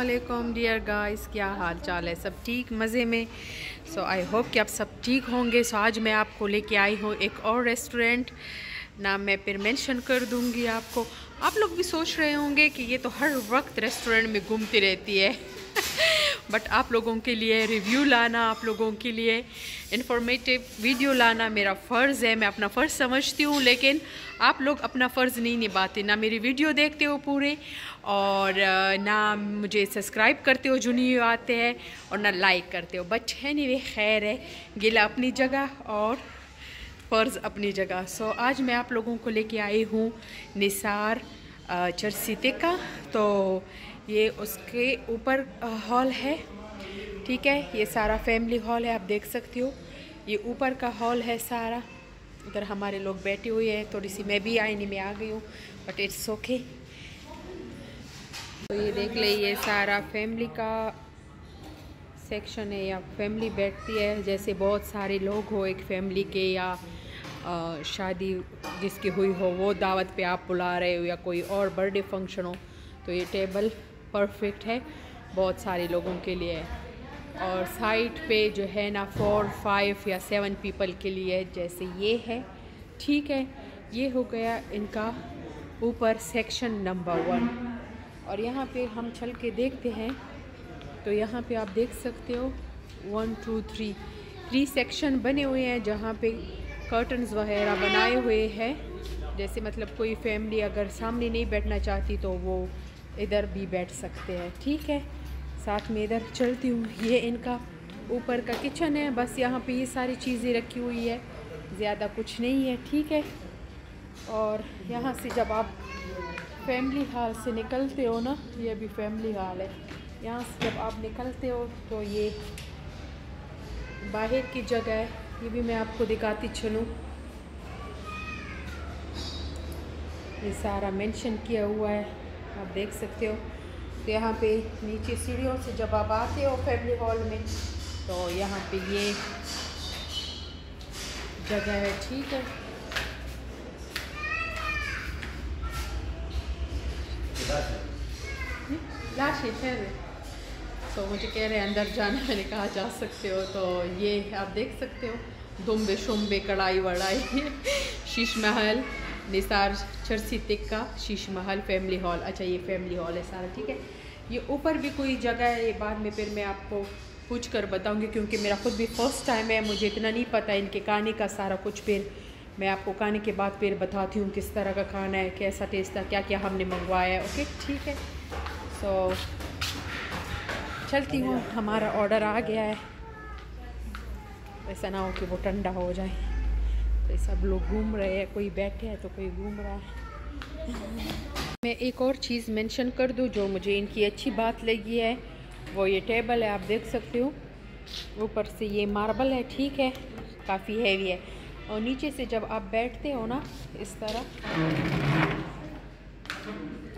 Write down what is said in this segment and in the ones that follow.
वालेकुम dear guys, क्या हाल चाल है? सब ठीक, मज़े में? आई होप कि आप सब ठीक होंगे। आज मैं आपको लेके आई हूँ एक और रेस्टोरेंट। नाम मैं फिर मेंशन कर दूँगी आपको। आप लोग भी सोच रहे होंगे कि ये तो हर वक्त रेस्टोरेंट में घूमती रहती है बट आप लोगों के लिए रिव्यू लाना, आप लोगों के लिए इन्फॉर्मेटिव वीडियो लाना मेरा फ़र्ज़ है। मैं अपना फ़र्ज़ समझती हूँ, लेकिन आप लोग अपना फ़र्ज़ नहीं निभाते, ना मेरी वीडियो देखते हो पूरे और ना मुझे सब्सक्राइब करते हो जो न्यू आते हैं और ना लाइक करते हो। बट एनीवे खैर है, गिला अपनी जगह और फ़र्ज़ अपनी जगह। आज मैं आप लोगों को लेके आई हूँ निसार चर्सी टिक्का। तो ये उसके ऊपर हॉल है, ठीक है। ये सारा फैमिली हॉल है, आप देख सकते हो। ये ऊपर का हॉल है सारा, उधर हमारे लोग बैठे हुए हैं। थोड़ी सी मैं भी आईने में आ गई हूँ, बट इट्स ओके। तो ये देख ले, ये सारा फैमिली का सेक्शन है, या फैमिली बैठती है। जैसे बहुत सारे लोग हो एक फैमिली के, या शादी जिसकी हुई हो वो दावत पे आप बुला रहे हो, या कोई और बर्थडे फंक्शन हो, तो ये टेबल परफेक्ट है, बहुत सारे लोगों के लिए है। और साइड पे जो है ना 4, 5 या 7 पीपल के लिए, जैसे ये है, ठीक है। ये हो गया इनका ऊपर सेक्शन नंबर 1। और यहाँ पे हम चल के देखते हैं, तो यहाँ पे आप देख सकते हो 1, 2, 3 सेक्शन बने हुए हैं, जहाँ पे कर्टन्स वगैरह बनाए हुए हैं। जैसे मतलब कोई फैमिली अगर सामने नहीं बैठना चाहती तो वो इधर भी बैठ सकते हैं, ठीक है। साथ में इधर चलती हूँ, ये इनका ऊपर का किचन है। बस यहाँ पे ये सारी चीज़ें रखी हुई है, ज़्यादा कुछ नहीं है, ठीक है। और यहाँ से जब आप फैमिली हॉल से निकलते हो ना, ये भी फैमिली हॉल है, यहाँ से जब आप निकलते हो तो ये बाहर की जगह है। ये भी मैं आपको दिखाती चलूँ, ये सारा मेंशन किया हुआ है, आप देख सकते हो। तो यहाँ पे नीचे सीढ़ियों से जब आप आते हो फैमिली हॉल में, तो यहाँ पे ये जगह है, ठीक है। तो मुझे कह रहे हैं अंदर जाना, मैंने कहा जा सकते हो। तो ये आप देख सकते हो, दुम्बे शुम्बे कढ़ाई वढ़ाई शीश महल निसार चर्सी टिक्का शीश महल फैमिली हॉल। अच्छा, ये फैमिली हॉल है सारा, ठीक है। ये ऊपर भी कोई जगह है, ये बाद में फिर मैं आपको पूछ कर बताऊँगी, क्योंकि मेरा ख़ुद भी फर्स्ट टाइम है, मुझे इतना नहीं पता इनके खाने का सारा कुछ। फिर मैं आपको खाने के बाद फिर बताती हूँ किस तरह का खाना है, कैसा टेस्ट था, क्या क्या हमने मंगवाया है, ओके, ठीक है। चलती हूँ, हमारा ऑर्डर आ गया है। ऐसा ना हो कि वो ठंडा हो जाए। तो सब लोग घूम रहे हैं, कोई बैठे हैं तो कोई घूम रहा है। मैं एक और चीज़ मेंशन कर दूँ जो मुझे इनकी अच्छी बात लगी है, वो ये टेबल है, आप देख सकते हो। ऊपर से ये मार्बल है, ठीक है, काफ़ी हैवी है। और नीचे से जब आप बैठते हो ना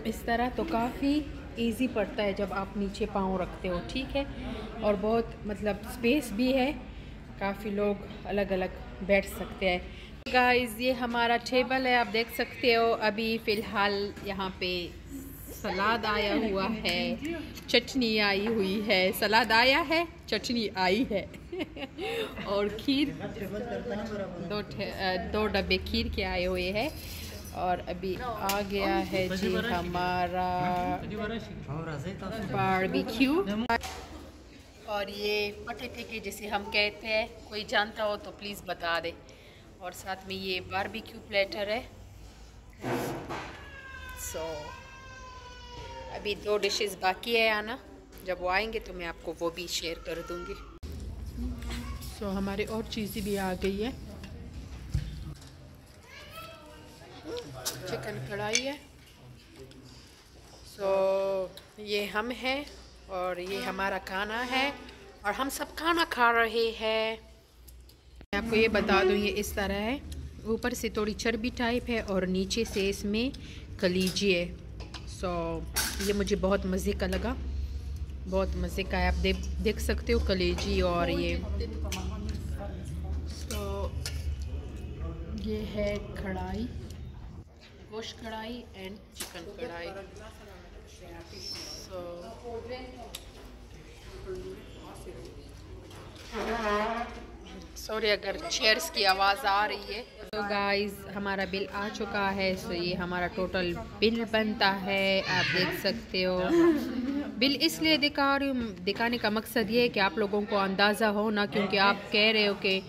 इस तरह तो काफ़ी इजी पड़ता है जब आप नीचे पाँव रखते हो, ठीक है। और बहुत मतलब स्पेस भी है, काफ़ी लोग अलग अलग बैठ सकते हैं। गाइस, ये हमारा टेबल है, आप देख सकते हो। अभी फ़िलहाल यहाँ पे सलाद आया हुआ है, चटनी आई हुई है, सलाद आया है, चटनी आई है और खीर, दो डब्बे खीर के आए हुए हैं। और अभी आ गया है जी हमारा बारबेक्यू। और ये पटेटे के जिसे हम कहते हैं, कोई जानता हो तो प्लीज़ बता दे। और साथ में ये बारबेक्यू प्लेटर है। अभी 2 डिशेस बाकी है आना, जब वो आएंगे तो मैं आपको वो भी शेयर कर दूँगी। हमारी और चीज़ें भी आ गई है। चिकन कढ़ाई है। ये हम हैं और ये हमारा खाना है, और हम सब खाना खा रहे हैं। मैं आपको ये बता दूँ, ये इस तरह है, ऊपर से थोड़ी चर्बी टाइप है और नीचे से इसमें कलीजी है। ये मुझे बहुत मज़े का लगा, बहुत मज़े का है। आप देख सकते हो कलेजी। और ये है कढ़ाई, गोश्त कढ़ाई एंड चिकन कढ़ाई। सॉरी अगर चेयर्स की आवाज़ आ रही है। तो गाइस हमारा बिल आ चुका है। सो ये हमारा टोटल बिल बनता है, आप देख सकते हो। बिल इसलिए दिखा रही हूँ, दिखाने का मकसद ये है कि आप लोगों को अंदाज़ा हो ना, क्योंकि आप कह रहे हो कि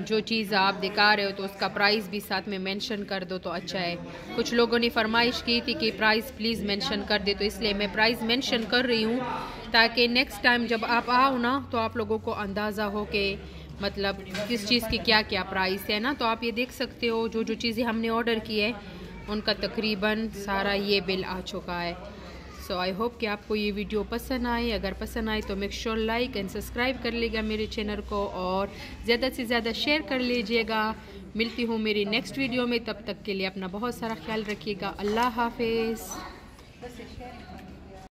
जो चीज़ आप दिखा रहे हो तो उसका प्राइस भी साथ में मेंशन कर दो तो अच्छा है। कुछ लोगों ने फरमाइश की थी कि प्राइस प्लीज़ मेंशन कर दे, तो इसलिए मैं प्राइस मेंशन कर रही हूँ ताकि नेक्स्ट टाइम जब आप आओ ना तो आप लोगों को अंदाज़ा हो कि मतलब किस चीज़ की क्या क्या प्राइस है ना। तो आप ये देख सकते हो जो जो चीज़ें हमने ऑर्डर की है उनका तकरीबन सारा ये बिल आ चुका है। सो आई होप कि आपको ये वीडियो पसंद आए। अगर पसंद आए तो make sure like and subscribe कर लीजिएगा मेरे चैनल को और ज़्यादा से ज़्यादा शेयर कर लीजिएगा। मिलती हूँ मेरी नेक्स्ट वीडियो में, तब तक के लिए अपना बहुत सारा ख्याल रखिएगा। अल्लाह हाफिज़।